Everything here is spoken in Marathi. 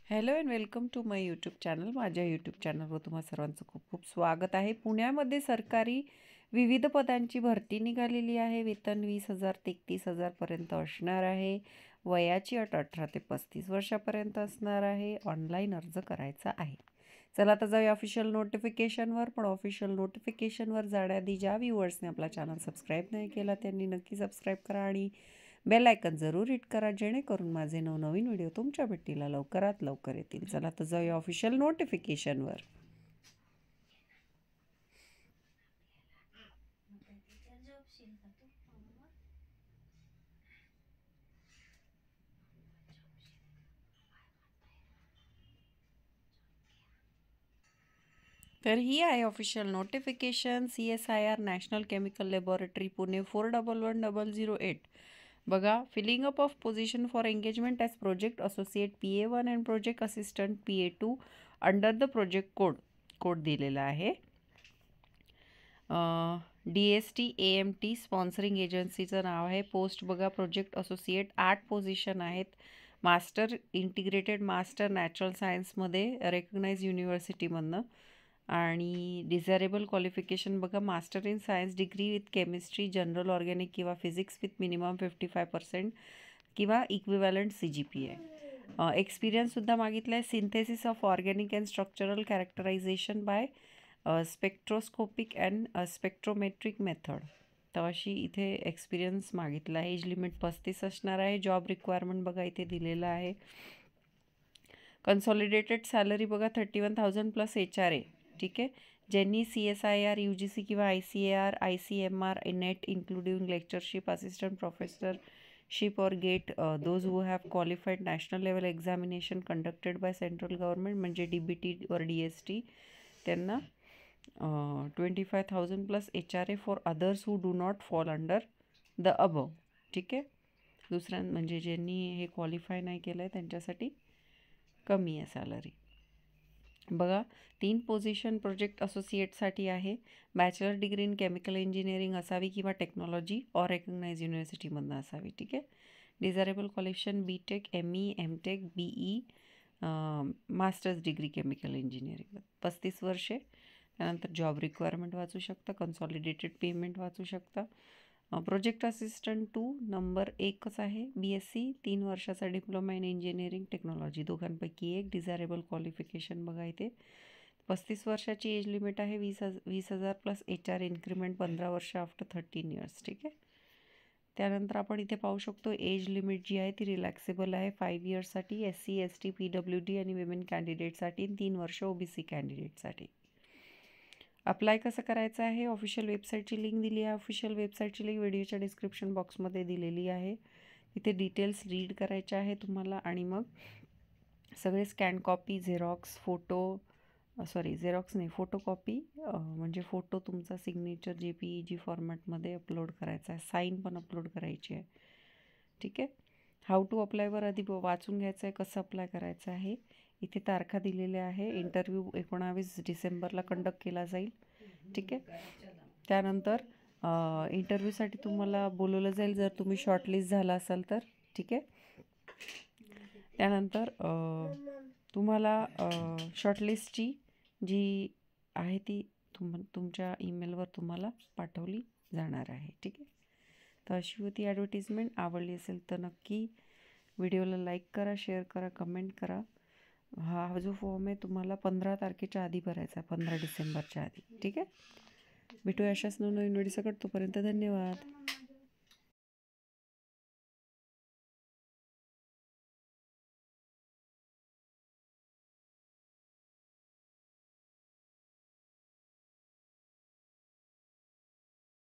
Hello and welcome to my YouTube channel. माझ्या यूट्यूब चॅनलवर तुम्हा सर्वांचं खूप खूप स्वागत आहे. पुण्यामध्ये सरकारी विविध पदांची भरती निघालेली आहे. वेतन 20,000 ते 31,000पर्यंत असणार आहे. वयाची अट 18 ते 35 वर्षापर्यंत असणार आहे. ऑनलाईन अर्ज करायचा आहे. चला आता जाऊया ऑफिशियल नोटिफिकेशनवर. पण ऑफिशियल नोटिफिकेशनवर जाण्याआधी ज्या व्ह्यूअर्सने आपला चॅनल सबस्क्राईब नाही केला त्यांनी नक्की सबस्क्राईब करा आणि बेल आयकन जरूर हिट करा, जेणेकरून माझे नवनवीन व्हिडिओ तुमच्या भेटीला लवकरात लवकर येतील. चला तर जाऊया ऑफिशियल नोटिफिकेशनवर. तर ही आहे official notification. CSIR national chemical laboratory Pune 411108. बघा, filling up of position for engagement as project associate PA1 and project assistant PA2 under the project code दिलेला आहे. DST AMT स्पॉन्सरिंग एजन्सीचं नाव आहे. पोस्ट बघा, प्रोजेक्ट असोसिएट 8 पोझिशन आहेत. मास्टर इंटिग्रेटेड मास्टर नॅचरल सायन्समध्ये रेकग्नाइज युनिव्हर्सिटीमधनं. आणि डिझायरेबल क्वालिफिकेशन बघा, master in science degree with chemistry, general organic किंवा फिजिक्स विथ मिनिमम 55% किंवा इक्विव्हॅलंट CGPA. एक्सपिरियन्ससुद्धा मागितला आहे. Synthesis of organic and structural characterisation by spectroscopic and spectrometric method. तर अशी इथे एक्सपिरियन्स मागितला आहे. एज लिमिट 35 असणार आहे. जॉब रिक्वायरमेंट बघा इथे दिलेलं आहे. कन्सॉलिडेटेड सॅलरी बघा 31,000 प्लस HRA. ठीक आहे. ज्यांनी CSIR UGC किंवा ICAR ICMR NET including lectureship assistant professorship और GATE those who have qualified national level examination conducted by central government म्हणजे DBT और DST, त्यांना 25,000 plus HRA for others who do not fall under the above. ठीक आहे. दुसऱ्या म्हणजे ज्यांनी हे क्वालिफाय नाही केलं आहे त्यांच्यासाठी कमी आहे सॅलरी. बघा, 3 पोझिशन प्रोजेक्ट असोसिएटसाठी आहे. Bachelor degree in chemical engineering असावी किंवा टेक्नॉलॉजी ऑर रेकग्नाइज युनिव्हर्सिटीमधनं असावी. ठीक आहे. Desirable qualification BTech ME MTech BE masters degree chemical engineering 35 वर्षे. त्यानंतर जॉब रिक्वायरमेंट वाचू शकता, कन्सॉलिडेटेड पेमेंट वाचू शकता. प्रोजेक्ट असिस्टंट 2 नंबर 1च आहे. BSc 3 वर्षाचा डिप्लोमा इन इंजिनिअरिंग टेक्नॉलॉजी दोघांपैकी एक. डिझायरेबल क्वालिफिकेशन बघा इथे 35 वर्षाची एज लिमिट आहे. 20,000 प्लस HR इन्क्रीमेंट 15 वर्ष आफ्टर 13 इयर्स. ठीक आहे. त्यानंतर आपण इथे पाहू शकतो एज लिमिट जी आहे ती रिलॅक्सेबल आहे 5 इयर्ससाठी SC ST PWD आणि विमेन कॅन्डिडेटसाठी, 3 वर्ष OBC कॅन्डिडेटसाठी. अप्लाय कसं करायचं आहे, ऑफिशियल वेबसाईटची लिंक दिली आहे. ऑफिशियल वेबसाईटची लिंक व्हिडिओच्या डिस्क्रिप्शन बॉक्समध्ये दिलेली आहे. तिथे डिटेल्स रीड करायचे आहे तुम्हाला आणि मग सगळे स्कॅन कॉपी, झेरॉक्स, फोटोकॉपी म्हणजे फोटो तुमचा सिग्नेचर JPEG फॉर्मॅटमध्ये अपलोड करायचा आहे. साईन पण अपलोड करायची आहे. ठीक आहे. हाऊ टू अप्लायवर आधी वाचून घ्यायचं आहे कसं अप्लाय करायचं आहे. इथे तारखा दिलेल्या आहे. इंटरव्ह्यू 19 डिसेंबरला कंडक्ट केला जाईल. ठीक आहे. त्यानंतर इंटरव्ह्यूसाठी तुम्हाला बोलवलं जाईल जर तुम्ही शॉर्टलिस्ट झाला असाल तर. ठीक आहे. त्यानंतर तुम्हाला शॉर्टलिस्टची जी आहे ती तुमच्या ईमेलवर तुम्हाला पाठवली जाणार आहे. ठीक आहे. तर अशी होती ॲडव्हर्टिजमेंट. आवडली असेल तर नक्की व्हिडिओला लाईक करा, शेअर करा, कमेंट करा. हा जो फॉर्म आहे तुम्हाला 15 तारखेच्या आधी भरायचा आहे, 15 डिसेंबरच्या आधी. ठीक आहे. भेटूया अशाच नवीन व्हिडिओ सकट. तोपर्यंत धन्यवाद.